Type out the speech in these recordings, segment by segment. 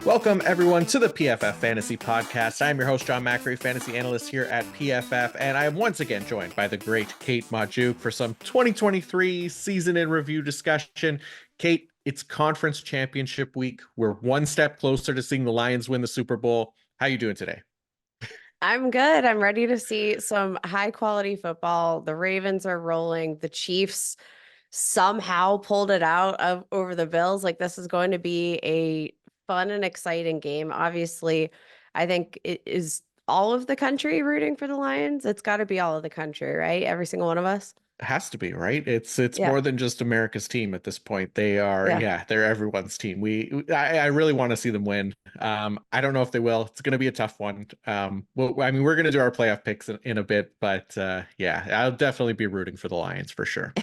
Welcome, everyone, to the PFF Fantasy Podcast. I'm your host, John Macri, fantasy analyst here at PFF, and I am once again joined by the great Kate Magdziuk for some 2023 season in review discussion. Kate, it's conference championship week. We're one step closer to seeing the Lions win the Super Bowl. How you doing today? I'm good. I'm ready to see some high quality football. The Ravens are rolling. The Chiefs somehow pulled it out of over the Bills. Like, this is going to be a fun and exciting game. Obviously, I think it is all of the country rooting for the Lions. It's got to be all of the country, right? Every single one of us. Has to be, right? It's Yeah. more than just America's team at this point. They are, Yeah. yeah, they're everyone's team. I really want to see them win. I don't know if they will. It's going to be a tough one. Well, I mean, we're going to do our playoff picks in a bit, but yeah, I'll definitely be rooting for the Lions for sure.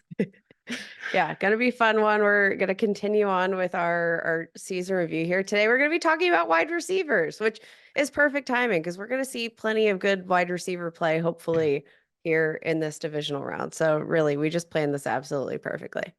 Yeah, gonna be a fun one. We're gonna continue on with our season review here. Today we're gonna be talking about wide receivers, which is perfect timing because we're gonna see plenty of good wide receiver play, hopefully, here in this divisional round. So really, we just planned this absolutely perfectly.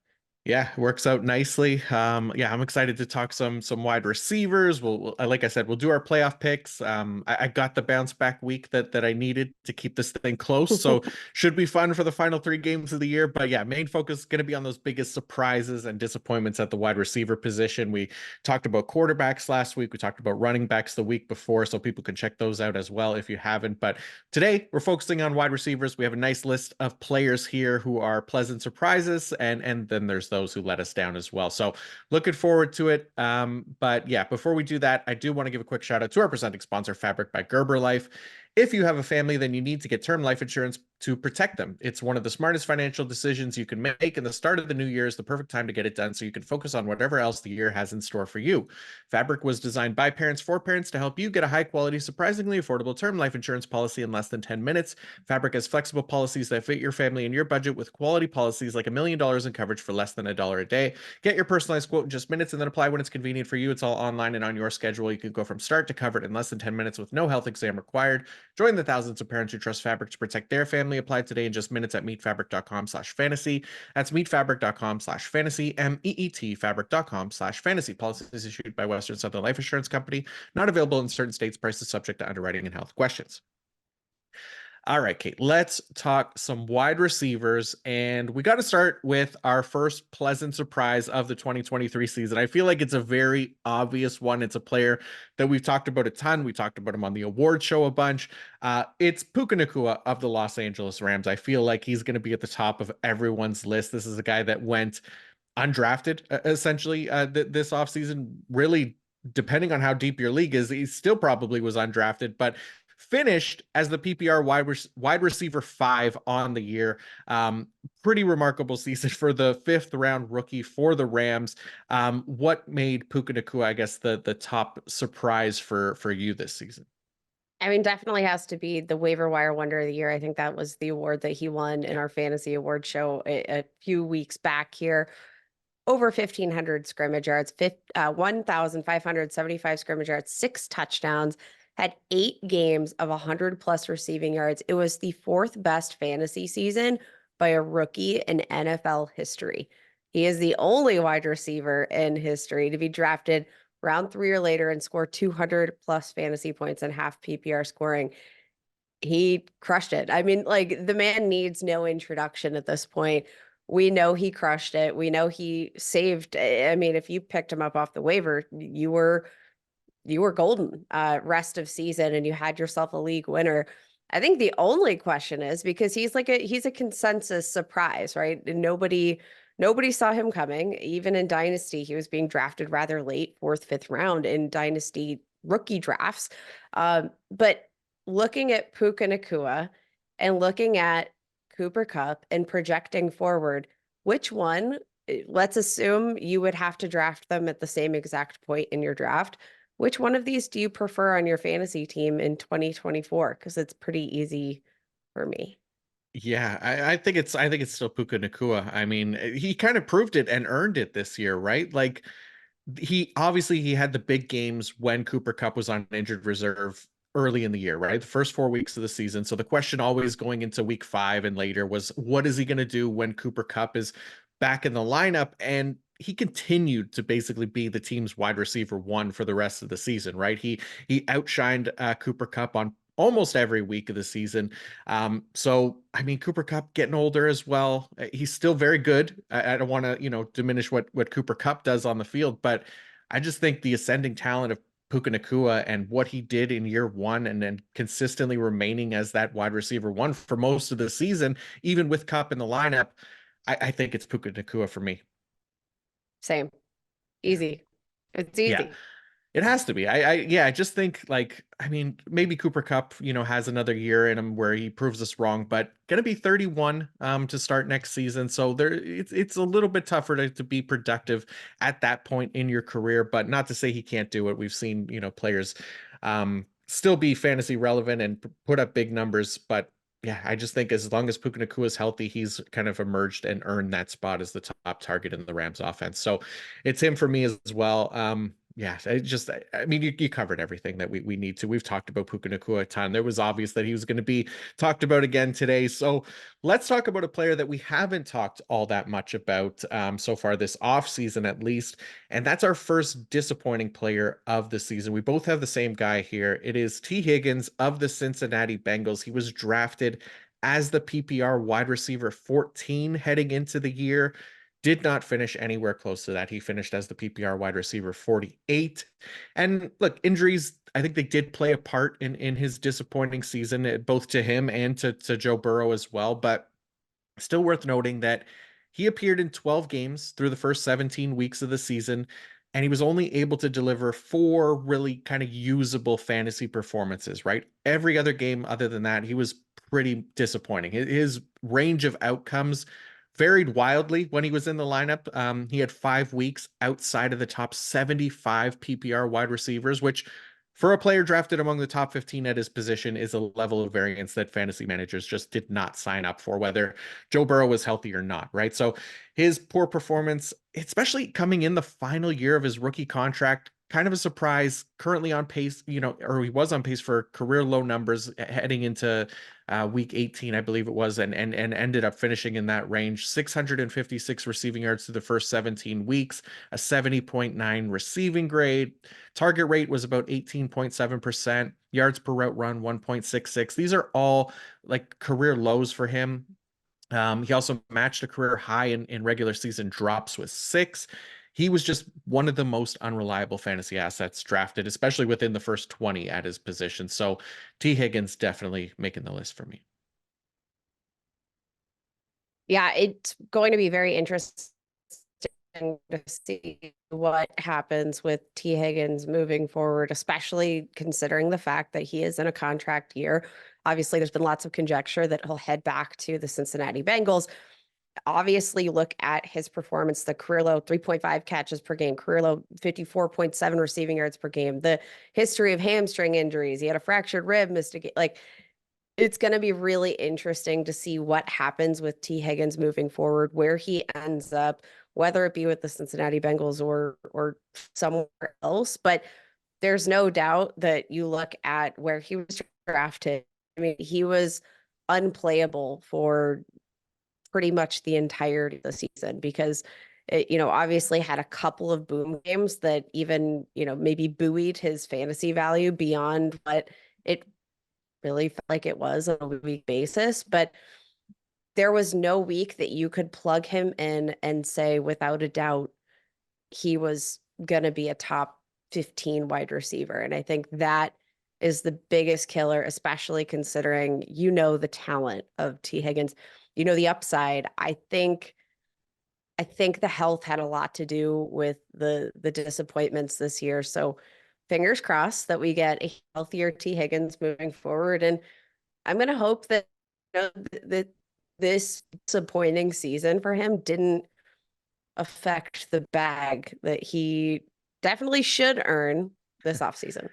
Yeah, works out nicely. Yeah, I'm excited to talk some wide receivers. Like I said, we'll do our playoff picks. I got the bounce back week that I needed to keep this thing close, so should be fun for the final three games of the year. But yeah, main focus is going to be on those biggest surprises and disappointments at the wide receiver position. We talked about quarterbacks last week. We talked about running backs the week before, so people can check those out as well if you haven't. But today we're focusing on wide receivers. We have a nice list of players here who are pleasant surprises, and then there's those who let us down as well. So looking forward to it. But yeah, before we do that, I do want to give a quick shout out to our presenting sponsor, Fabric by Gerber Life. If you have a family, then you need to get term life insurance to protect them. It's one of the smartest financial decisions you can make, and the start of the new year is the perfect time to get it done so you can focus on whatever else the year has in store for you. Fabric was designed by parents for parents to help you get a high-quality, surprisingly affordable term life insurance policy in less than 10 minutes. Fabric has flexible policies that fit your family and your budget with quality policies like $1 million in coverage for less than $1 a day. Get your personalized quote in just minutes and then apply when it's convenient for you. It's all online and on your schedule. You can go from start to covered in less than 10 minutes with no health exam required. Join the thousands of parents who trust Fabric to protect their family. Apply today in just minutes at meetfabric.com/fantasy. That's meetfabric.com/fantasy, MEET fabric.com/fantasy. Policies issued by Western Southern Life Insurance Company. Not available in certain states. Prices subject to underwriting and health questions. All right, Kate, let's talk some wide receivers. And we got to start with our first pleasant surprise of the 2023 season. I feel like it's a very obvious one. It's a player that we've talked about a ton. We talked about him on the award show a bunch. It's Puka Nacua of the Los Angeles Rams. I feel like he's going to be at the top of everyone's list. This is a guy that went undrafted, essentially, this offseason. Really, depending on how deep your league is, he still probably was undrafted, but finished as the PPR wide receiver 5 on the year. Pretty remarkable season for the 5th round rookie for the Rams. What made Puka Nacua, I guess, the top surprise for you this season? I mean, definitely has to be the waiver wire wonder of the year. I think that was the award that he won in our fantasy award show a few weeks back here. Over 1,500 scrimmage yards, 1,575 scrimmage yards, 6 touchdowns, had 8 games of 100+ receiving yards. It was the 4th best fantasy season by a rookie in NFL history. He is the only wide receiver in history to be drafted round 3 or later and score 200+ fantasy points and half PPR scoring. He crushed it. I mean, like, the man needs no introduction at this point. We know he crushed it. We know he saved. I mean, if you picked him up off the waiver, you were golden rest of season and you had yourself a league winner. I think the only question is, because he's a consensus surprise, right? Nobody saw him coming. Even in Dynasty, he was being drafted rather late, 4th, 5th round in Dynasty rookie drafts. But looking at Puka Nacua and looking at Cooper Kupp and projecting forward, which one, let's assume you would have to draft them at the same exact point in your draft. Which one of these do you prefer on your fantasy team in 2024? Because it's pretty easy for me. Yeah, I think it's still Puka Nacua. I mean, he kind of proved it and earned it this year, right? Like, he had the big games when Cooper Kupp was on injured reserve. early in the year, right? The first 4 weeks of the season. So the question always going into week 5 and later was, what is he going to do when Cooper Kupp is back in the lineup? And he continued to basically be the team's wide receiver one for the rest of the season, right? He outshined Cooper Kupp on almost every week of the season. So I mean, Cooper Kupp getting older as well. He's still very good. I don't want to, diminish what Cooper Kupp does on the field, but I just think the ascending talent of Puka Nacua and what he did in year one and then consistently remaining as that wide receiver one for most of the season, even with Kupp in the lineup, I think it's Puka Nacua for me. Same. Yeah. Easy. It's Yeah. easy. It has to be. Yeah, I just think like, I mean, maybe Cooper Kupp, has another year in him where he proves us wrong, but gonna be 31 to start next season. So it's a little bit tougher to be productive at that point in your career, but not to say he can't do it. We've seen, players still be fantasy relevant and put up big numbers, but yeah, I just think as long as Puka Nacua is healthy, he's kind of emerged and earned that spot as the top target in the Rams offense. So it's him for me as well. Yeah, I mean, you covered everything that we need to. We've talked about Puka Nacua a ton. It was obvious that he was going to be talked about again today. So let's talk about a player that we haven't talked all that much about so far this offseason, at least. And that's our first disappointing player of the season. We both have the same guy here. It is T. Higgins of the Cincinnati Bengals. He was drafted as the PPR wide receiver 14 heading into the year. Did not finish anywhere close to that. He finished as the PPR wide receiver 48. And look, injuries, I think they did play a part in his disappointing season, both to him and to Joe Burrow as well. But still worth noting that he appeared in 12 games through the first 17 weeks of the season, and he was only able to deliver 4 really kind of usable fantasy performances, right? Every other game other than that, he was pretty disappointing. His range of outcomes varied wildly when he was in the lineup. He had 5 weeks outside of the top 75 PPR wide receivers, which for a player drafted among the top 15 at his position is a level of variance that fantasy managers just did not sign up for, whether Joe Burrow was healthy or not, right? So his poor performance, especially coming in the final year of his rookie contract, kind of a surprise. Currently on pace, or he was on pace for career low numbers heading into week 18, I believe it was, and ended up finishing in that range. 656 receiving yards through the first 17 weeks, a 70.9 receiving grade. Target rate was about 18.7%. Yards per route run, 1.66. These are all like career lows for him. He also matched a career high in regular season drops with 6. He was just one of the most unreliable fantasy assets drafted, especially within the first 20 at his position. So T. Higgins definitely making the list for me. Yeah, it's going to be very interesting to see what happens with T. Higgins moving forward, especially considering the fact that he is in a contract year. Obviously, there's been lots of conjecture that he'll head back to the Cincinnati Bengals. Obviously, look at his performance, the career low 3.5 catches per game, career low 54.7 receiving yards per game, the history of hamstring injuries. He had a fractured rib, missed a game. Like, it's going to be really interesting to see what happens with T. Higgins moving forward, where he ends up, whether it be with the Cincinnati Bengals or somewhere else. But there's no doubt that you look at where he was drafted. I mean, he was unplayable for pretty much the entirety of the season because it, obviously had a couple of boom games that even, maybe buoyed his fantasy value beyond what it really felt like it was on a week basis. But there was no week that you could plug him in and say, without a doubt, he was going to be a top 15 wide receiver. And I think that is the biggest killer, especially considering, the talent of T. Higgins, the upside. I think the health had a lot to do with the disappointments this year. So fingers crossed that we get a healthier T. Higgins moving forward. And I'm going to hope that, that this disappointing season for him didn't affect the bag that he definitely should earn this offseason.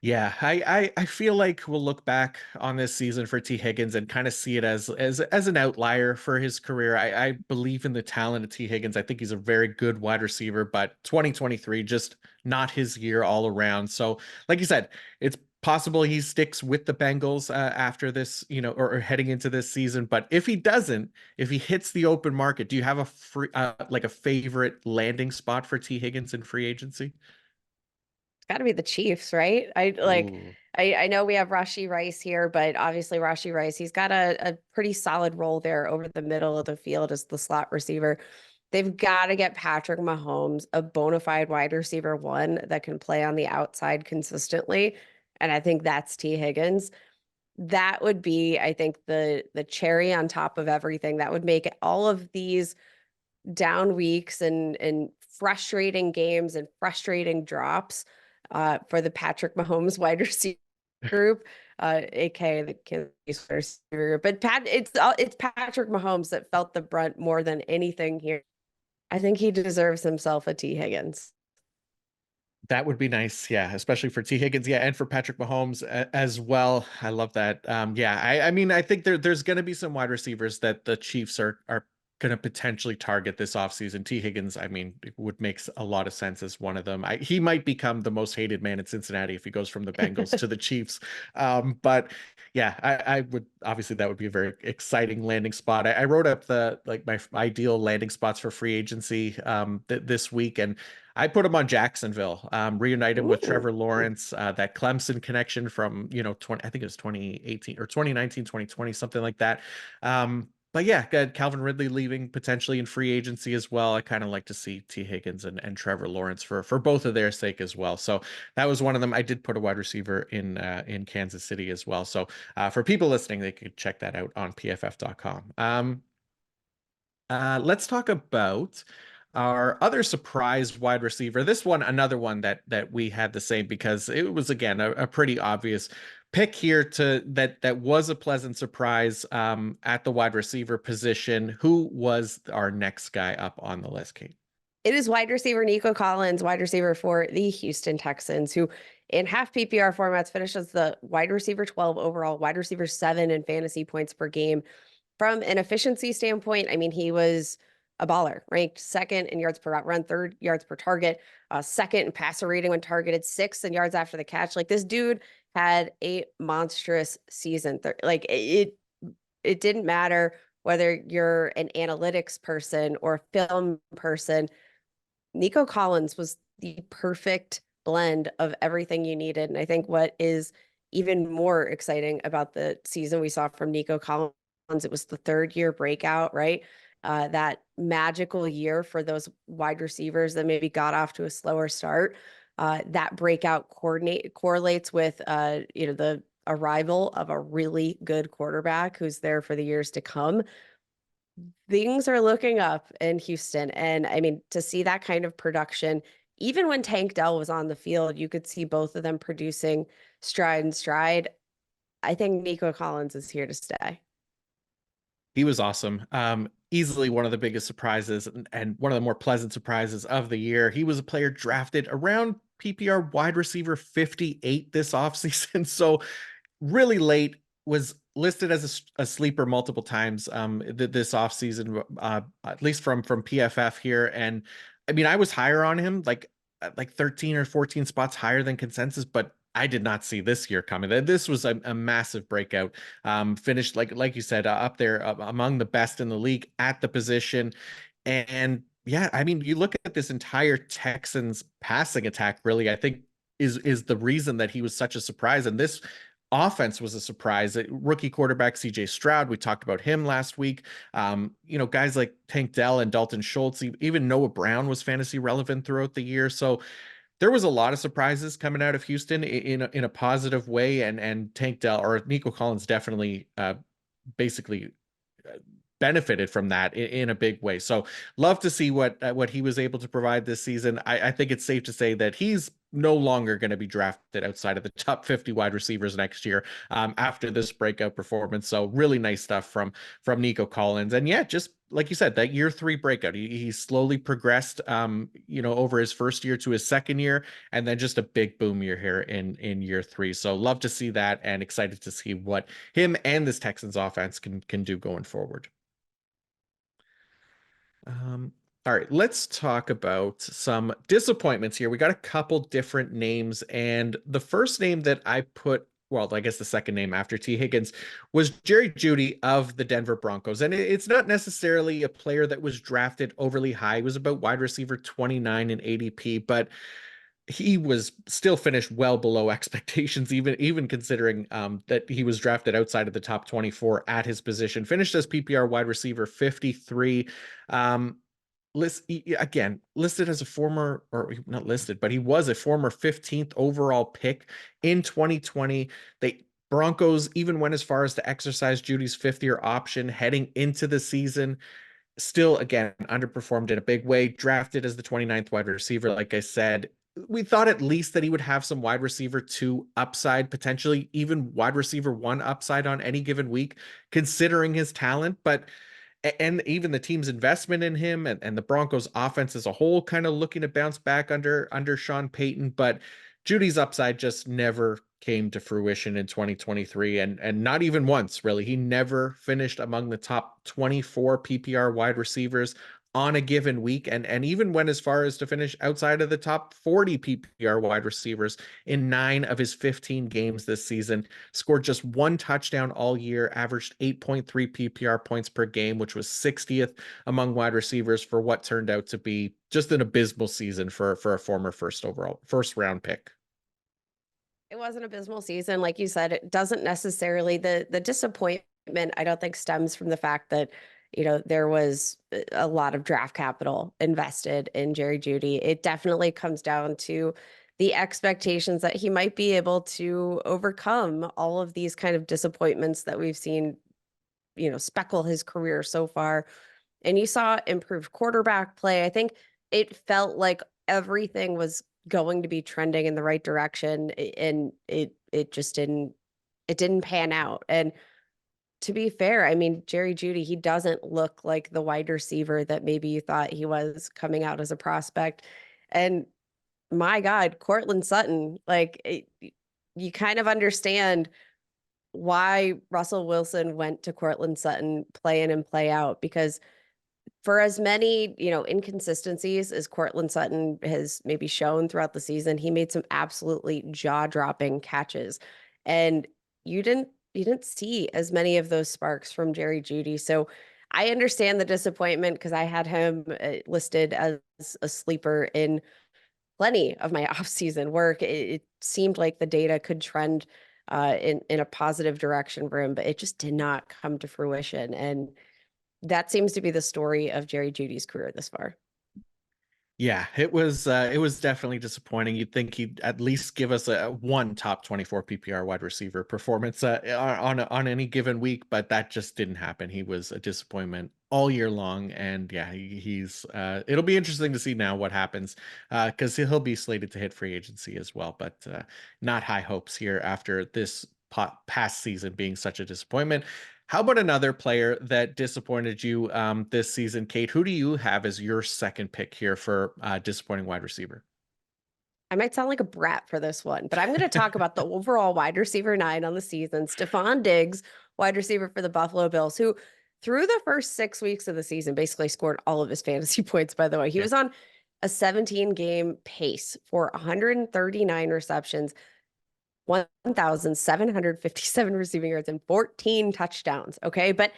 Yeah, I feel like we'll look back on this season for T. Higgins and kind of see it as an outlier for his career. I believe in the talent of T. Higgins. I think he's a very good wide receiver, but 2023 just not his year all around. So, like you said, it's possible he sticks with the Bengals after this, or heading into this season. But if he doesn't, if he hits the open market, do you have a like a favorite landing spot for T. Higgins in free agency? It's got to be the Chiefs, right? Ooh. I know we have Rashee Rice here, but obviously Rashee Rice, he's got a pretty solid role there over the middle of the field as the slot receiver. They've got to get Patrick Mahomes, a bona fide wide receiver one that can play on the outside consistently. And I think that's T. Higgins. That would be, I think, the cherry on top of everything. That would make all of these down weeks and frustrating games and frustrating drops for the Patrick Mahomes wide receiver group, aka the Kansas City wide receiver group. But it's Patrick Mahomes that felt the brunt more than anything here. I think he deserves himself a T. Higgins. That would be nice, yeah, especially for T. Higgins, yeah, and for Patrick Mahomes as well. I love that. Yeah, I mean, I think there's going to be some wide receivers that the Chiefs are going to potentially target this offseason. T. Higgins, I mean, it would make a lot of sense as one of them. He might become the most hated man in Cincinnati if he goes from the Bengals to the Chiefs. But yeah, I would obviously that would be a very exciting landing spot. I wrote up the like my ideal landing spots for free agency this week, and I put him on Jacksonville, reunite him with Ooh. Trevor Lawrence, that Clemson connection from, 20, I think it was 2018 or 2019, 2020, something like that. But yeah, got Calvin Ridley leaving potentially in free agency as well. I kind of like to see T. Higgins and Trevor Lawrence for both of their sake as well. So that was one of them. I did put a wide receiver in Kansas City as well. So for people listening, they could check that out on PFF.com. Let's talk about our other surprise wide receiver. This one, another one that we had the same because it was again a pretty obvious pick here that was a pleasant surprise at the wide receiver position. Who was our next guy up on the list, Kate? It is wide receiver Nico Collins, wide receiver for the Houston Texans, who in half PPR formats finishes the wide receiver 12 overall, wide receiver 7 in fantasy points per game. From an efficiency standpoint, I mean, he was a baller, ranked second in yards per route run, third yards per target, second in passer rating when targeted, sixth in yards after the catch. Like this dude had a monstrous season. Like it didn't matter whether you're an analytics person or a film person. Nico Collins was the perfect blend of everything you needed. And I think what is even more exciting about the season we saw from Nico Collins, it was the third year breakout, right? That magical year for those wide receivers that maybe got off to a slower start. That breakout correlates with the arrival of a really good quarterback who's there for the years to come. Things are looking up in Houston. And I mean, to see that kind of production, even when Tank Dell was on the field, you could see both of them producing stride and stride. I think Nico Collins is here to stay. He was awesome. Easily one of the biggest surprises and one of the more pleasant surprises of the year. He was a player drafted around PPR wide receiver 58 this offseason. So really late, was listed as a sleeper multiple times this offseason, at least from PFF here. And I mean, I was higher on him, like 13 or 14 spots higher than consensus, but I did not see this year coming. This was a massive breakout. Finished like you said, up there among the best in the league at the position. And yeah, I mean, you look at this entire Texans passing attack, really, I think is the reason that he was such a surprise. And this offense was a surprise. Rookie quarterback CJ Stroud, we talked about him last week. Guys like Tank Dell and Dalton Schultz, even Noah Brown was fantasy relevant throughout the year. So there was a lot of surprises coming out of Houston in a positive way, and Tank Dell or Nico Collins definitely basically benefited from that in a big way. So love to see what he was able to provide this season. I think it's safe to say that he's no longer going to be drafted outside of the top 50 wide receivers next year after this breakout performance. So really nice stuff from Nico Collins. And yeah, just like you said, that year 3 breakout, he slowly progressed, over his first year to his second year, and then just a big boom year here in year 3. So love to see that, and excited to see what him and this Texans offense can do going forward. Um, All right, let's talk about some disappointments here. We got a couple different names, and the first name that I put, well, I guess the second name after T. Higgins was Jerry Jeudy of the Denver Broncos. And it's not necessarily a player that was drafted overly high. He was about wide receiver 29 in ADP, but he was still finished well below expectations, even considering that he was drafted outside of the top 24 at his position. Finished as PPR wide receiver 53. Um, again, listed as a former, or not listed, but he was a former 15th overall pick in 2020. They Broncos even went as far as to exercise Judy's fifth-year option heading into the season. Still, again, underperformed in a big way. Drafted as the 29th wide receiver, like I said. We thought at least that he would have some wide receiver two upside, potentially even wide receiver one upside on any given week, considering his talent. But and even the team's investment in him and the Broncos offense as a whole kind of looking to bounce back under Sean Payton, but Judy's upside just never came to fruition in 2023 and not even once really. He never finished among the top 24 PPR wide receivers on a given week and even went as far as to finish outside of the top 40 PPR wide receivers in 9 of his 15 games this season. Scored just one touchdown all year, averaged 8.3 PPR points per game, which was 60th among wide receivers for what turned out to be just an abysmal season for a former first round pick. It was an abysmal season. Like you said, it doesn't necessarily, the disappointment, I don't think stems from the fact that, there was a lot of draft capital invested in Jerry Jeudy. It definitely comes down to the expectations that he might be able to overcome all of these kind of disappointments that we've seen, speckle his career so far. And you saw improved quarterback play. I think it felt like everything was going to be trending in the right direction, and it just didn't pan out. And to be fair, I mean, Jerry Jeudy, he doesn't look like the wide receiver that maybe you thought he was coming out as a prospect. And my God, Cortland Sutton, you kind of understand why Russell Wilson went to Cortland Sutton play in and play out, because for as many, inconsistencies as Cortland Sutton has maybe shown throughout the season, he made some absolutely jaw-dropping catches. And you didn't see as many of those sparks from Jerry Jeudy. So I understand the disappointment because I had him listed as a sleeper in plenty of my off-season work. It seemed like the data could trend in a positive direction for him, but it just did not come to fruition. And that seems to be the story of Jerry Judy's career this far. Yeah, it was definitely disappointing. You'd think he'd at least give us a one top 24 PPR wide receiver performance on any given week, but that just didn't happen. He was a disappointment all year long, and yeah, he's it'll be interesting to see now what happens because he'll be slated to hit free agency as well, but not high hopes here after this past season being such a disappointment. How about another player that disappointed you this season, Kate? Who do you have as your second pick here for disappointing wide receiver? I might sound like a brat for this one, but I'm going to talk about the overall wide receiver nine on the season. Stephon Diggs, wide receiver for the Buffalo Bills, who through the first 6 weeks of the season basically scored all of his fantasy points, by the way. He Yeah. was on a 17-game pace for 139 receptions, 1,757 receiving yards, and 14 touchdowns. Okay. But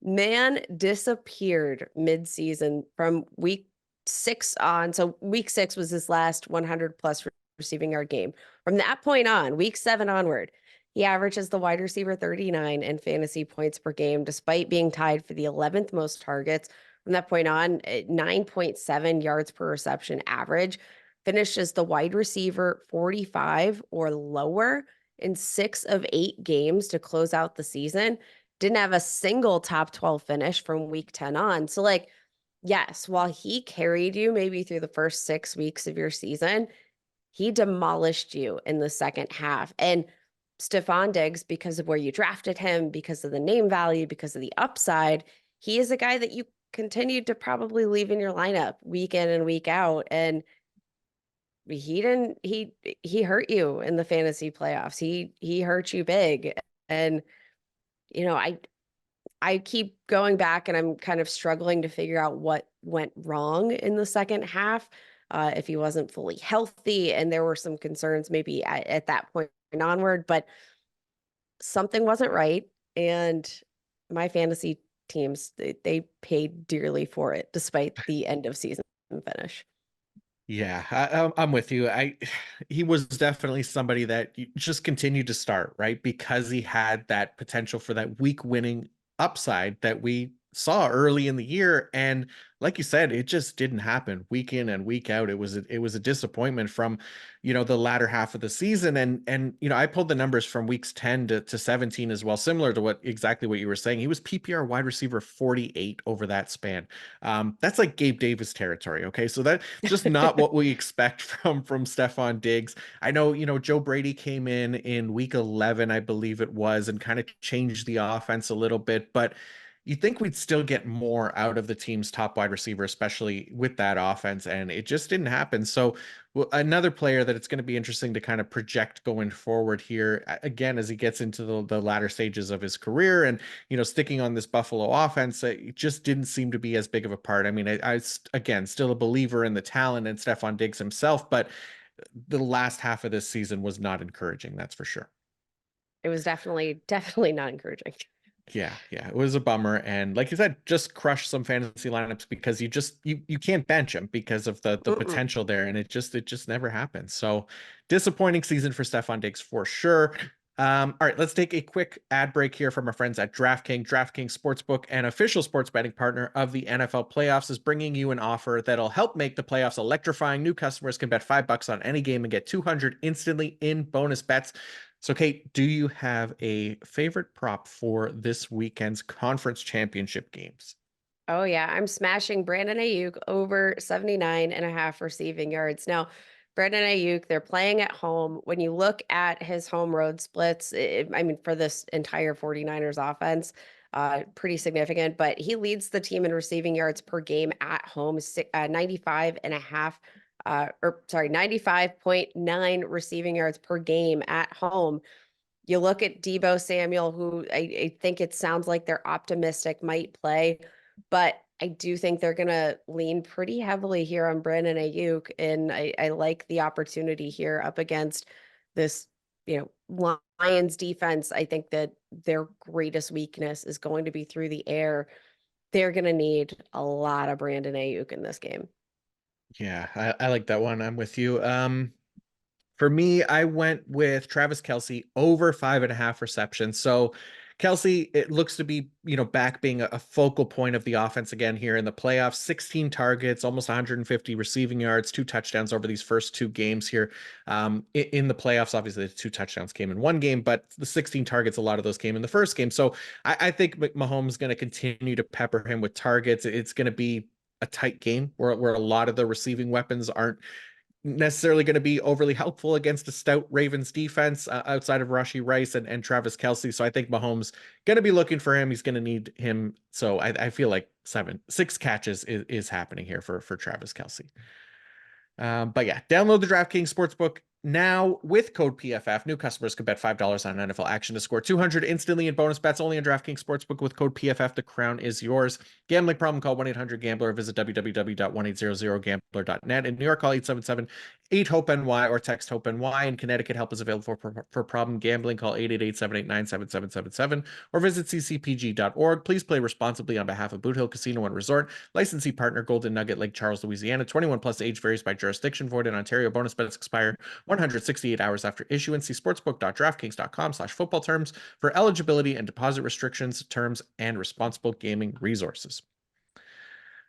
man disappeared mid-season from week 6 on. So week 6 was his last 100 plus receiving yard game. From that point on, week 7 onward, he averages the wide receiver 39 in fantasy points per game, despite being tied for the 11th most targets. From that point on, 9.7 yards per reception average, finished as the wide receiver 45 or lower in 6 of 8 games to close out the season. Didn't have a single top 12 finish from week 10 on. So, yes, while he carried you maybe through the first 6 weeks of your season, he demolished you in the second half. And Stephon Diggs, because of where you drafted him, because of the name value, because of the upside, he is a guy that you continued to probably leave in your lineup week in and week out. And he hurt you in the fantasy playoffs. He hurt you big. And I I keep going back and I'm kind of struggling to figure out what went wrong in the second half. If he wasn't fully healthy, and there were some concerns maybe at that point onward, but something wasn't right. And my fantasy teams, they paid dearly for it despite the end of season finish. Yeah, I'm with you. He was definitely somebody that you just continued to start, right? Because he had that potential for that week winning upside that we saw early in the year. And like you said, it just didn't happen week in and week out. It was a disappointment from, the latter half of the season. And I pulled the numbers from weeks 10 to 17 as well, similar to exactly what you were saying. He was PPR wide receiver 48 over that span. That's like Gabe Davis territory. Okay. So that just not what we expect from Stefon Diggs. I know, Joe Brady came in week 11, I believe it was, and kind of changed the offense a little bit, but you think we'd still get more out of the team's top wide receiver, especially with that offense, and it just didn't happen. So, well, another player that it's going to be interesting to kind of project going forward here, again, as he gets into the latter stages of his career and, sticking on this Buffalo offense, it just didn't seem to be as big of a part. I mean, again, still a believer in the talent and Stefon Diggs himself, but the last half of this season was not encouraging, that's for sure. It was definitely not encouraging. Yeah, it was a bummer. And like you said, just crush some fantasy lineups because you can't bench him because of the Mm-mm. potential there. And it just never happened. So disappointing season for Stefon Diggs for sure. All right, let's take a quick ad break here from our friends at DraftKings. DraftKings Sportsbook, an official sports betting partner of the NFL playoffs, is bringing you an offer that'll help make the playoffs electrifying. New customers can bet $5 on any game and get 200 instantly in bonus bets. So, Kate, do you have a favorite prop for this weekend's conference championship games? Oh yeah, I'm smashing Brandon Ayuk over 79.5 receiving yards. Now, Brandon Ayuk, they're playing at home. When you look at his home road splits, I mean, for this entire 49ers offense, pretty significant, but he leads the team in receiving yards per game at home, 95 and a half, or sorry, 95.9 receiving yards per game at home. You look at Debo Samuel, who I think it sounds like they're optimistic might play, but I do think they're going to lean pretty heavily here on Brandon Ayuk. And I like the opportunity here up against this, Lions defense. I think that their greatest weakness is going to be through the air. They're going to need a lot of Brandon Ayuk in this game. Yeah, I like that one. I'm with you. For me, I went with Travis Kelce over 5.5 receptions. So Kelce, it looks to be, back being a focal point of the offense again here in the playoffs. 16 targets, almost 150 receiving yards, 2 touchdowns over these first 2 games here. In the playoffs, obviously the 2 touchdowns came in one game, but the 16 targets, a lot of those came in the first game. So I think Mahomes is going to continue to pepper him with targets. It's going to be a tight game where a lot of the receiving weapons aren't necessarily going to be overly helpful against a stout Ravens defense outside of Rashi Rice and Travis Kelce. So I think Mahomes going to be looking for him. He's going to need him. So I feel like 6 catches is happening here for Travis Kelce. But yeah, download the DraftKings Sportsbook now with code PFF. New customers can bet $5 on NFL action to score 200 instantly in bonus bets only on DraftKings Sportsbook with code PFF. The crown is yours. Gambling problem, call 1-800-GAMBLER or visit www.1800gambler.net. In New York, call 877-8-HOPE-NY or text HOPE-NY. In Connecticut, help is available for problem gambling. Call 888-789-7777 or visit ccpg.org. Please play responsibly on behalf of Boot Hill Casino and Resort. Licensee partner Golden Nugget Lake Charles, Louisiana. 21 plus age varies by jurisdiction. Void in Ontario. Bonus bets expire 168 hours after issuance. See sportsbook.draftkings.com/football terms for eligibility and deposit restrictions, terms, and responsible gaming resources.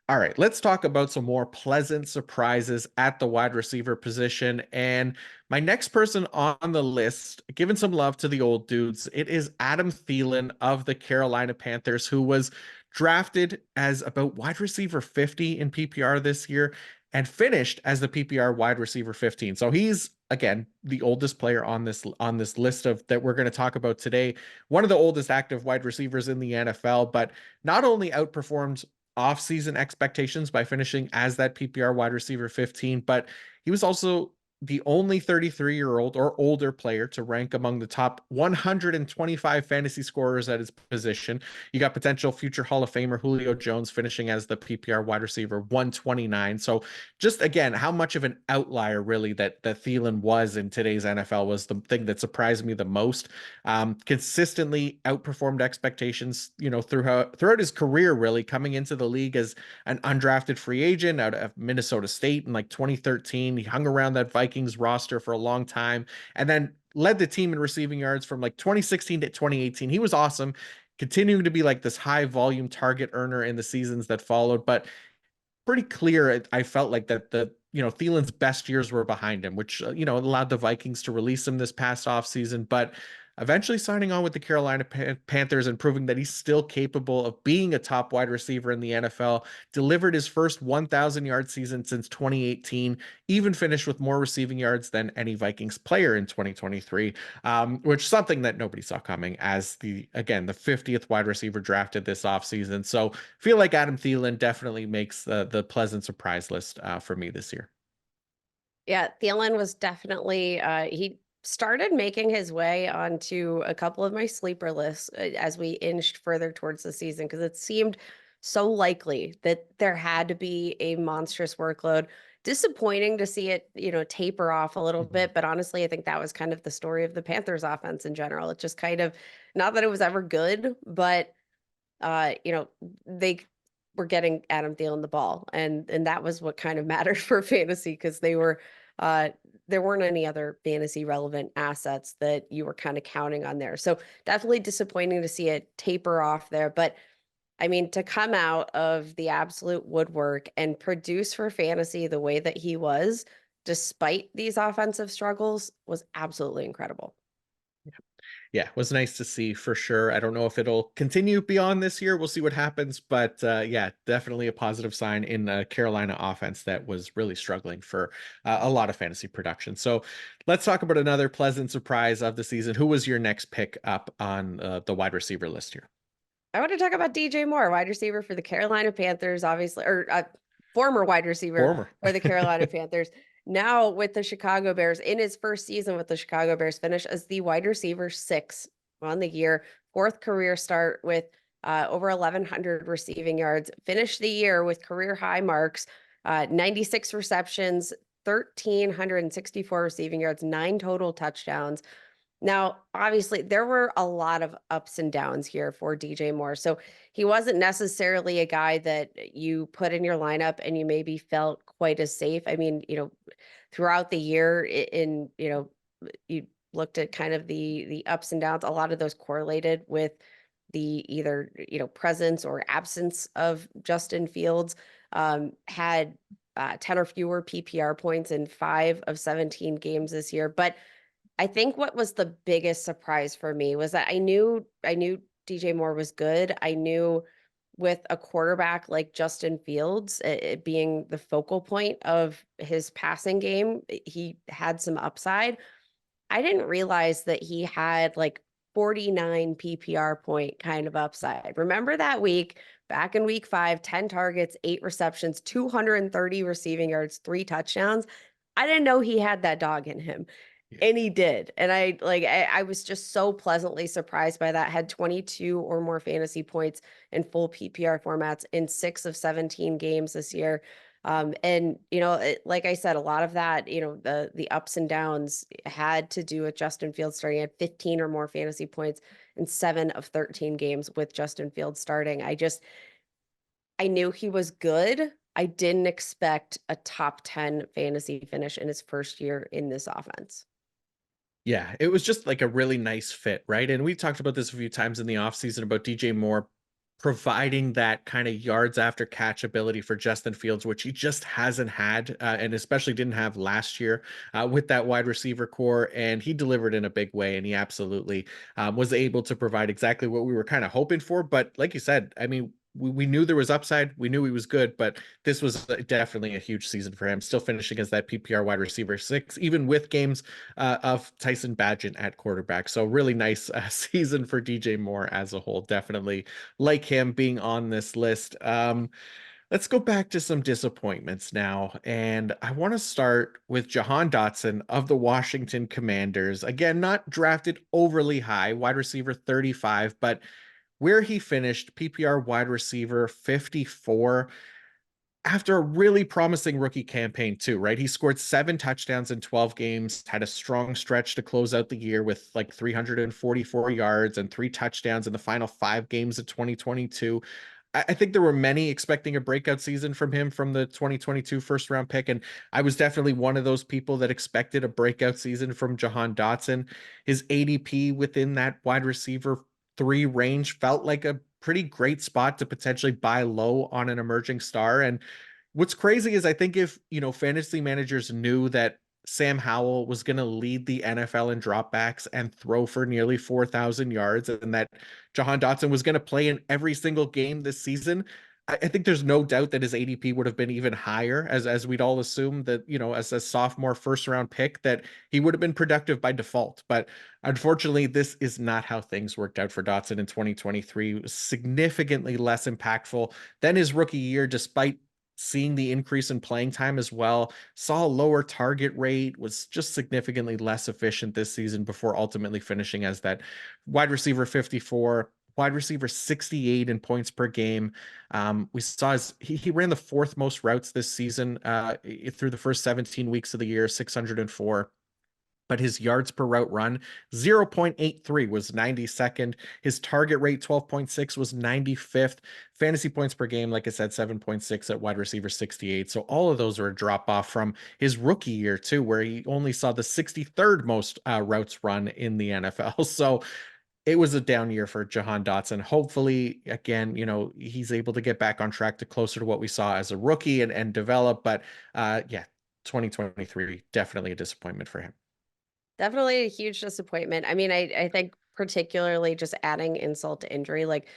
All right, let's talk about some more pleasant surprises at the wide receiver position. And my next person on the list, giving some love to the old dudes, it is Adam Thielen of the Carolina Panthers, who was drafted as about wide receiver 50 in PPR this year and finished as the PPR wide receiver 15. So he's again the oldest player on this list of that we're going to talk about today. One of the oldest active wide receivers in the NFL, but not only outperformed off-season expectations by finishing as that PPR wide receiver 15, but he was also the only 33-year-old or older player to rank among the top 125 fantasy scorers at his position. You got potential future Hall of Famer Julio Jones finishing as the PPR wide receiver 129. So just again, how much of an outlier really that Thielen was in today's NFL was the thing that surprised me the most. Consistently outperformed expectations, throughout his career, really coming into the league as an undrafted free agent out of Minnesota State in like 2013. He hung around that Vikings roster for a long time and then led the team in receiving yards from like 2016 to 2018. He was awesome, continuing to be like this high volume target earner in the seasons that followed. But pretty clear, I felt like that Thielen's best years were behind him, which allowed the Vikings to release him this past offseason, but eventually signing on with the Carolina Panthers and proving that he's still capable of being a top wide receiver in the NFL. Delivered his first 1,000-yard season since 2018, even finished with more receiving yards than any Vikings player in 2023, which is something that nobody saw coming as the 50th wide receiver drafted this offseason. So feel like Adam Thielen definitely makes the pleasant surprise list for me this year. Yeah, Thielen was definitely he started making his way onto a couple of my sleeper lists as we inched further towards the season because it seemed so likely that there had to be a monstrous workload. Disappointing to see it, taper off a little Mhm. bit, but honestly, I think that was kind of the story of the Panthers offense in general. It just kind of not that it was ever good, but uh, you know, they were getting Adam Thielen the ball, and that was what kind of mattered for fantasy because uh, there weren't any other fantasy relevant assets that you were kind of counting on there. So definitely disappointing to see it taper off there, but I mean, to come out of the absolute woodwork and produce for fantasy the way that he was, despite these offensive struggles, was absolutely incredible. Yeah, it was nice to see for sure. I don't know if it'll continue beyond this year. We'll see what happens, but yeah, definitely a positive sign in the Carolina offense that was really struggling for a lot of fantasy production. So let's talk about another pleasant surprise of the season. Who was your next pick up on the wide receiver list here? I want to talk about DJ Moore, wide receiver for the Carolina Panthers, obviously, or former wide receiver Former. for the Carolina Panthers. Now with the Chicago Bears in his first season with the Chicago Bears, finished as the wide receiver 6 on the year, fourth career start with over 1,100 receiving yards. Finished the year with career high marks, 96 receptions, 1,364 receiving yards, 9 total touchdowns. Now, obviously, there were a lot of ups and downs here for DJ Moore. So he wasn't necessarily a guy that you put in your lineup and you maybe felt quite as safe. I mean, throughout the year you looked at kind of the ups and downs. A lot of those correlated with the either, presence or absence of Justin Fields. Had 10 or fewer PPR points in 5 of 17 games this year. But I think what was the biggest surprise for me was that I knew DJ Moore was good. I knew with a quarterback like Justin Fields, it being the focal point of his passing game, he had some upside. I didn't realize that he had like 49 PPR point kind of upside. Remember that week back in week 5, 10 targets, 8 receptions, 230 receiving yards, 3 touchdowns. I didn't know he had that dog in him. Yeah. And he did. And I was just so pleasantly surprised by that. Had 22 or more fantasy points in full PPR formats in 6 of 17 games this year. And like I said, a lot of that, the ups and downs had to do with Justin Fields starting at 15 or more fantasy points in 7 of 13 games with Justin Fields starting. I knew he was good. I didn't expect a top 10 fantasy finish in his first year in this offense. Yeah, it was just like a really nice fit, right? And we talked about this a few times in the offseason about DJ Moore providing that kind of yards after catch ability for Justin Fields, which he just hasn't had, and especially didn't have last year with that wide receiver core. And he delivered in a big way, and he absolutely was able to provide exactly what we were kind of hoping for. But like you said, I mean, we knew there was upside. We knew he was good, but this was definitely a huge season for him. Still finishing as that PPR wide receiver 6, even with games of Tyson Badgett at quarterback. So really nice season for DJ Moore as a whole. Definitely like him being on this list. Let's go back to some disappointments now. And I want to start with Jahan Dotson of the Washington Commanders. Again, not drafted overly high, wide receiver 35, but where he finished, PPR wide receiver 54 after a really promising rookie campaign too, right? He scored 7 touchdowns in 12 games, had a strong stretch to close out the year with like 344 yards and 3 touchdowns in the final 5 games of 2022. I think there were many expecting a breakout season from him from the 2022 first round pick. And I was definitely one of those people that expected a breakout season from Jahan Dotson. His ADP within that wide receiver 3 range felt like a pretty great spot to potentially buy low on an emerging star. And what's crazy is I think if, fantasy managers knew that Sam Howell was going to lead the NFL in dropbacks and throw for nearly 4,000 yards, and that Jahan Dotson was going to play in every single game this season, I think there's no doubt that his ADP would have been even higher, as we'd all assume that, as a sophomore first round pick, that he would have been productive by default. But unfortunately, this is not how things worked out for Dotson in 2023. It was significantly less impactful than his rookie year, despite seeing the increase in playing time as well. Saw a lower target rate, was just significantly less efficient this season before ultimately finishing as that wide receiver 54, wide receiver 68 in points per game. We saw he ran the 4th most routes this season through the first 17 weeks of the year, 604. But his yards per route run, 0.83 was 92nd. His target rate, 12.6, was 95th. Fantasy points per game, like I said, 7.6 at wide receiver 68. So all of those are a drop off from his rookie year, too, where he only saw the 63rd most routes run in the NFL. So it was a down year for Jahan Dotson. Hopefully, again, he's able to get back on track to closer to what we saw as a rookie and develop. But yeah, 2023, definitely a disappointment for him. Definitely a huge disappointment. I mean, I think particularly just adding insult to injury, like,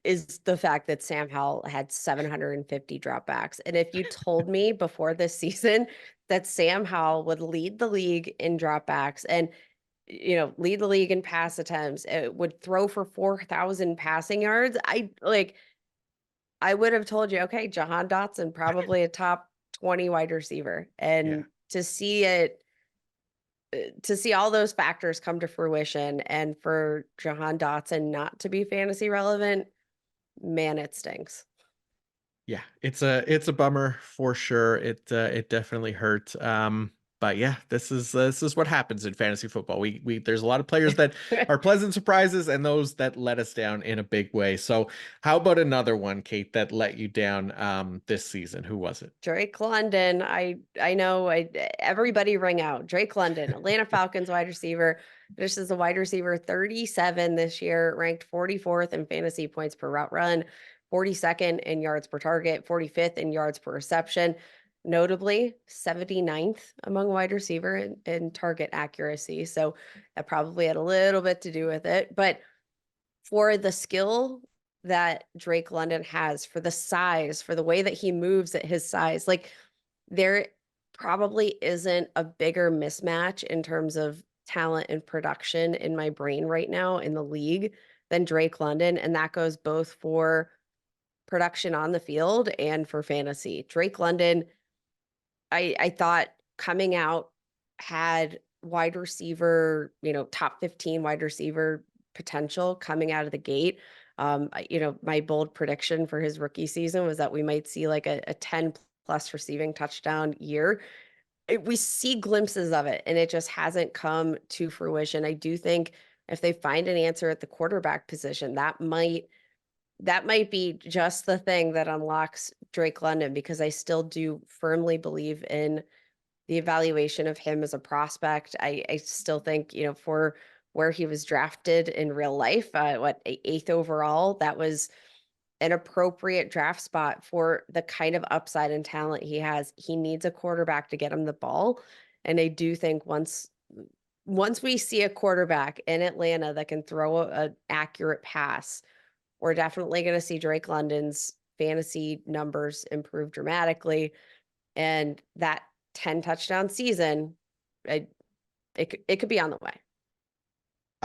is the fact that Sam Howell had 750 dropbacks. And if you told me before this season that Sam Howell would lead the league in dropbacks and lead the league in pass attempts, would throw for 4,000 passing yards, I would have told you, okay, Jahan Dotson, probably a top 20 wide receiver. Yeah. And to see all those factors come to fruition and for Jahan Dotson not to be fantasy relevant, man, it stinks. Yeah, it's a bummer for sure. It definitely hurt. But yeah, this is what happens in fantasy football. We there's a lot of players that are pleasant surprises and those that let us down in a big way. So how about another one, Kate, that let you down this season? Who was it? Drake London, I know everybody rang out. Drake London, Atlanta Falcons wide receiver. This is a wide receiver 37 this year, ranked 44th in fantasy points per route run, 42nd in yards per target, 45th in yards per reception. Notably, 79th among wide receiver in target accuracy. So that probably had a little bit to do with it. But for the skill that Drake London has, for the size, for the way that he moves at his size, like, there probably isn't a bigger mismatch in terms of talent and production in my brain right now in the league than Drake London. And that goes both for production on the field and for fantasy. Drake London, I thought coming out had wide receiver, top 15 wide receiver potential coming out of the gate. My bold prediction for his rookie season was that we might see like a 10 plus receiving touchdown year. We see glimpses of it, and it just hasn't come to fruition. I do think if they find an answer at the quarterback position, that might be just the thing that unlocks Drake London, because I still do firmly believe in the evaluation of him as a prospect. I still think, for where he was drafted in real life, eighth overall, that was an appropriate draft spot for the kind of upside and talent he has. He needs a quarterback to get him the ball. And I do think once we see a quarterback in Atlanta that can throw an accurate pass, we're definitely going to see Drake London's fantasy numbers improve dramatically. And that 10 touchdown season, it could be on the way.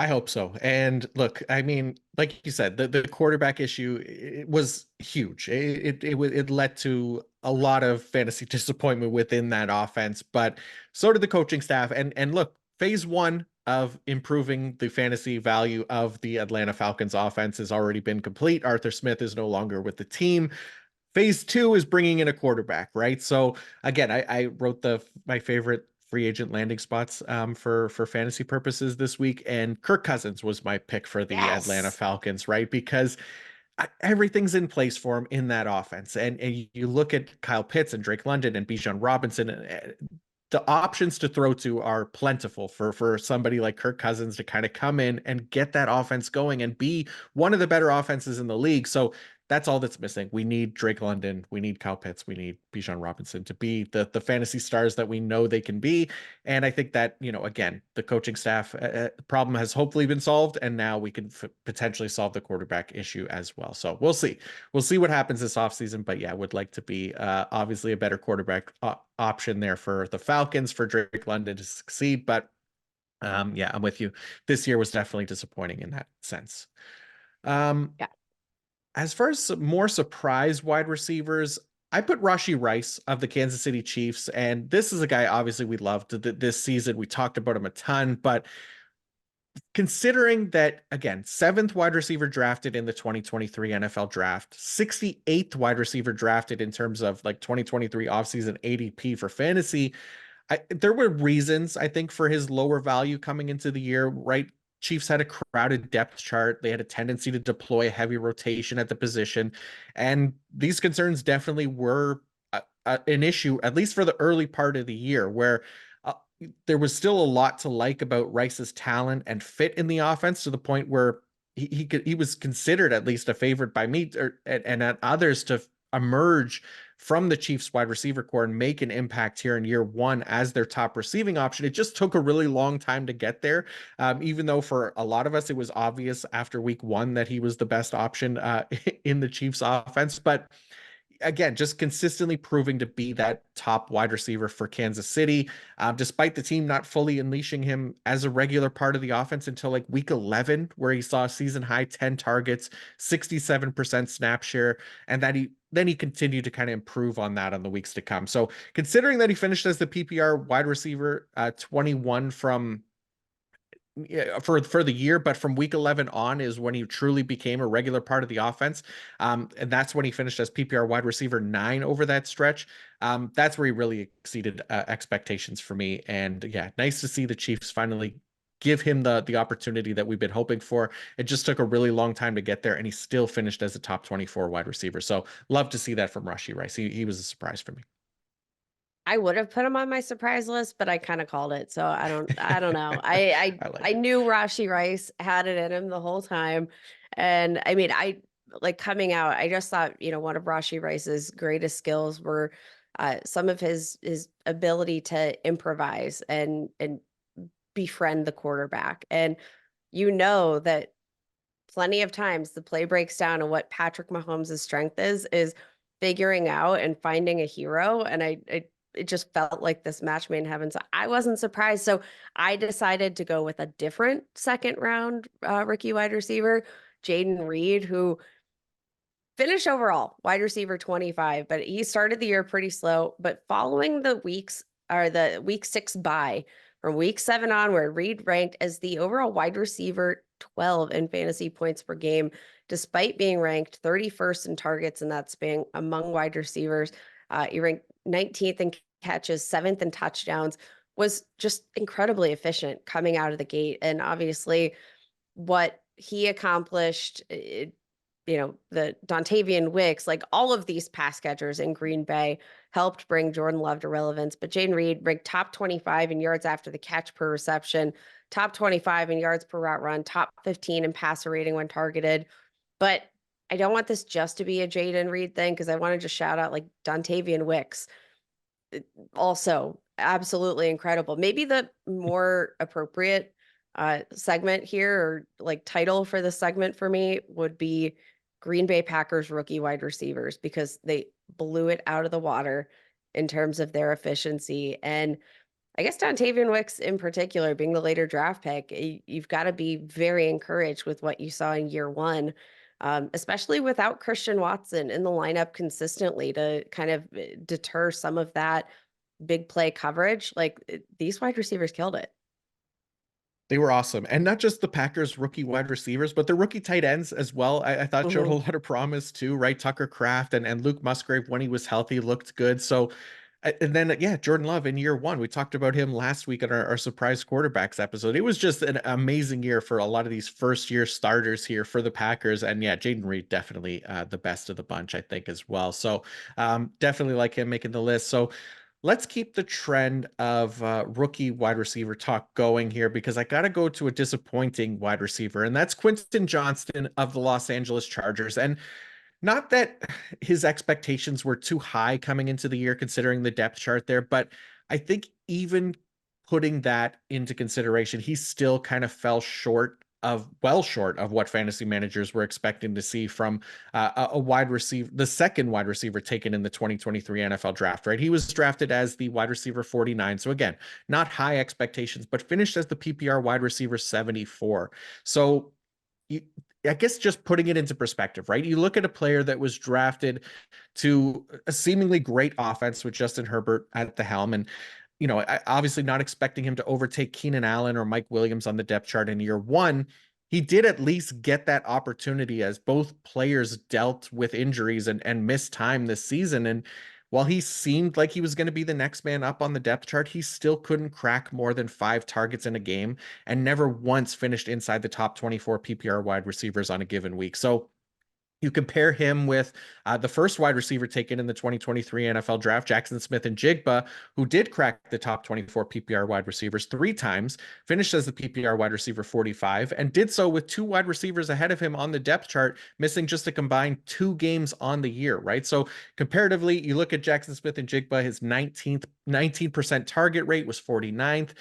I hope so. And look, I mean, like you said, the quarterback issue, it was huge. It led to a lot of fantasy disappointment within that offense, but so did the coaching staff. And look, phase one of improving the fantasy value of the Atlanta Falcons offense has already been complete. Arthur Smith is no longer with the team. Phase two is bringing in a quarterback, right? So again, I wrote my favorite free agent landing spots for fantasy purposes this week, and Kirk Cousins was my pick for the Atlanta Yes. Falcons, right? Because everything's in place for him in that offense, and you look at Kyle Pitts and Drake London and Bijan Robinson, the options to throw to are plentiful for somebody like Kirk Cousins to kind of come in and get that offense going and be one of the better offenses in the league. So that's all that's missing. We need Drake London, we need Kyle Pitts, we need Bijan Robinson to be the fantasy stars that we know they can be. And I think that, again, the coaching staff problem has hopefully been solved, and now we can potentially solve the quarterback issue as well. So we'll see. We'll see what happens this offseason. But yeah, would like to be obviously a better quarterback option there for the Falcons, for Drake London to succeed. But yeah, I'm with you. This year was definitely disappointing in that sense. Um, Yeah. as far as more surprise wide receivers, I put Rashee Rice of the Kansas City Chiefs, and this is a guy obviously we loved this season. We talked about him a ton, but considering that, again, seventh wide receiver drafted in the 2023 NFL draft, 68th wide receiver drafted in terms of like 2023 offseason ADP for fantasy, there were reasons, I think, for his lower value coming into the year, right? Chiefs had a crowded depth chart. They had a tendency to deploy a heavy rotation at the position. And these concerns definitely were an issue, at least for the early part of the year, where uh, there was still a lot to like about Rice's talent and fit in the offense, to the point where he was considered at least a favorite by me and at others to emerge from the Chiefs wide receiver core and make an impact here in year one as their top receiving option. It just took a really long time to get there. Even though for a lot of us, it was obvious after week one that he was the best option in the Chiefs offense. But again, just consistently proving to be that top wide receiver for Kansas City, despite the team not fully unleashing him as a regular part of the offense until like week 11, where he saw a season high 10 targets, 67% snap share, and that he continued to kind of improve on that on the weeks to come. So considering that he finished as the PPR wide receiver 21 from for the year, but from week 11 on is when he truly became a regular part of the offense. And that's when he finished as PPR wide receiver 9 over that stretch. That's where he really exceeded expectations for me. And yeah, nice to see the Chiefs finally give him the opportunity that we've been hoping for. It just took a really long time to get there, and he still finished as a top 24 wide receiver. So love to see that from Rashee Rice. He was a surprise for me. I would have put him on my surprise list, but I kind of called it. So I don't know. I I I like I it. knew Rashi Rice had it in him the whole time. And I mean, I like coming out, I just thought, one of Rashi Rice's greatest skills were some of his ability to improvise and befriend the quarterback. And that plenty of times the play breaks down, and what Patrick Mahomes' strength is figuring out and finding a hero. And it just felt like this match made in heaven. So I wasn't surprised. So I decided to go with a different second round rookie wide receiver, Jaden Reed, who finished overall wide receiver 25, but he started the year pretty slow. But following the week 6 bye, from week 7 onward, Reed ranked as the overall wide receiver 12 in fantasy points per game, despite being ranked 31st in targets in that span among wide receivers. He ranked 19th in catches, 7th in touchdowns, was just incredibly efficient coming out of the gate. And obviously, what he accomplished, the Dontavian Wicks, like all of these pass catchers in Green Bay helped bring Jordan Love to relevance. But Jaden Reed ranked top 25 in yards after the catch per reception, top 25 in yards per route run, top 15 in passer rating when targeted. But I don't want this just to be a Jaden Reed thing, because I want to just shout out like Dontavian Wicks. Also absolutely incredible. Maybe the more appropriate segment here, or like title for the segment for me, would be Green Bay Packers rookie wide receivers, because they blew it out of the water in terms of their efficiency. And I guess Dontavian Wicks in particular, being the later draft pick, you've got to be very encouraged with what you saw in year one, especially without Christian Watson in the lineup consistently to kind of deter some of that big play coverage. Like these wide receivers killed it. They were awesome. And not just the Packers rookie wide receivers, but the rookie tight ends as well. I thought showed a Mhm. lot of promise too, right? Tucker Kraft and Luke Musgrave, when he was healthy, looked good. So, and then, yeah, Jordan Love in year one. We talked about him last week in our surprise quarterbacks episode. It was just an amazing year for a lot of these first year starters here for the Packers. And yeah, Jaden Reed, definitely the best of the bunch, I think, as well. So, definitely like him making the list. So, let's keep the trend of rookie wide receiver talk going here because I got to go to a disappointing wide receiver, and that's Quentin Johnston of the Los Angeles Chargers. And not that his expectations were too high coming into the year, considering the depth chart there, but I think even putting that into consideration, he still kind of fell well short of what fantasy managers were expecting to see from a wide receiver, the second wide receiver taken in the 2023 NFL draft, right? He was drafted as the wide receiver 49. So again, not high expectations, but finished as the PPR wide receiver 74. So you, I guess just putting it into perspective, right? You look at a player that was drafted to a seemingly great offense with Justin Herbert at the helm. And, obviously not expecting him to overtake Keenan Allen or Mike Williams on the depth chart in year one. He did at least get that opportunity as both players dealt with injuries and missed time this season. And while he seemed like he was going to be the next man up on the depth chart, he still couldn't crack more than 5 targets in a game and never once finished inside the top 24 PPR wide receivers on a given week. So you compare him with the first wide receiver taken in the 2023 NFL draft, Jackson Smith-Njigba, who did crack the top 24 PPR wide receivers 3 times, finished as the PPR wide receiver 45, and did so with 2 wide receivers ahead of him on the depth chart, missing just a combined 2 games on the year, right? So comparatively, you look at Jackson Smith-Njigba, his 19% target rate was 49th.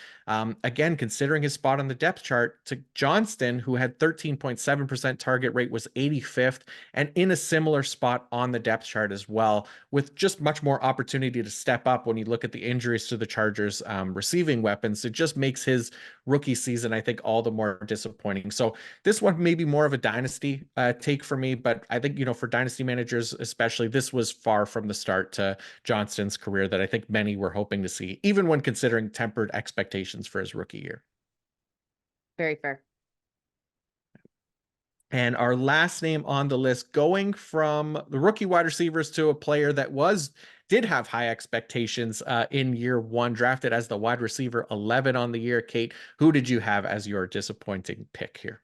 Again, considering his spot on the depth chart, to Johnston, who had 13.7% target rate, was 85th, and in a similar spot on the depth chart as well, with just much more opportunity to step up when you look at the injuries to the Chargers receiving weapons. It just makes his rookie season, I think, all the more disappointing. So this one may be more of a dynasty take for me, but I think, for dynasty managers especially, this was far from the start to Johnston's career that I think many were hoping to see, even when considering tempered expectations for his rookie year. Very fair. And our last name on the list, going from the rookie wide receivers to a player that did have high expectations in year one, drafted as the wide receiver 11 on the year. Kate, who did you have as your disappointing pick here?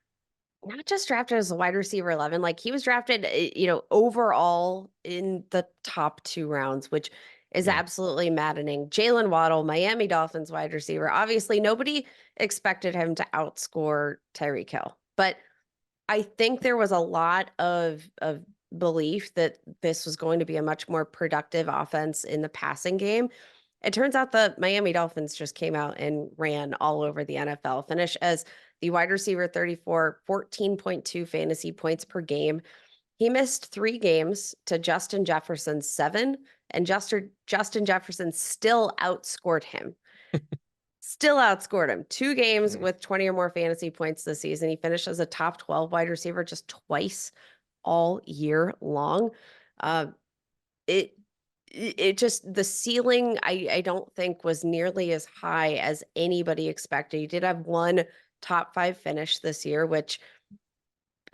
Not just drafted as a wide receiver 11, like he was drafted, overall in the top 2 rounds, which is Yeah. absolutely maddening. Jalen Waddle, Miami Dolphins wide receiver. Obviously, nobody expected him to outscore Tyreek Hill, but I think there was a lot of belief that this was going to be a much more productive offense in the passing game. It turns out the Miami Dolphins just came out and ran all over the NFL, finished as the wide receiver 34, 14.2 fantasy points per game. He missed 3 games to Justin Jefferson's 7, and Justin Jefferson still outscored him. Still outscored him. 2 games with 20 or more fantasy points this season. He finished as a top 12 wide receiver just twice all year long. Uh, it it just the ceiling I don't think was nearly as high as anybody expected. He did have one top 5 finish this year, which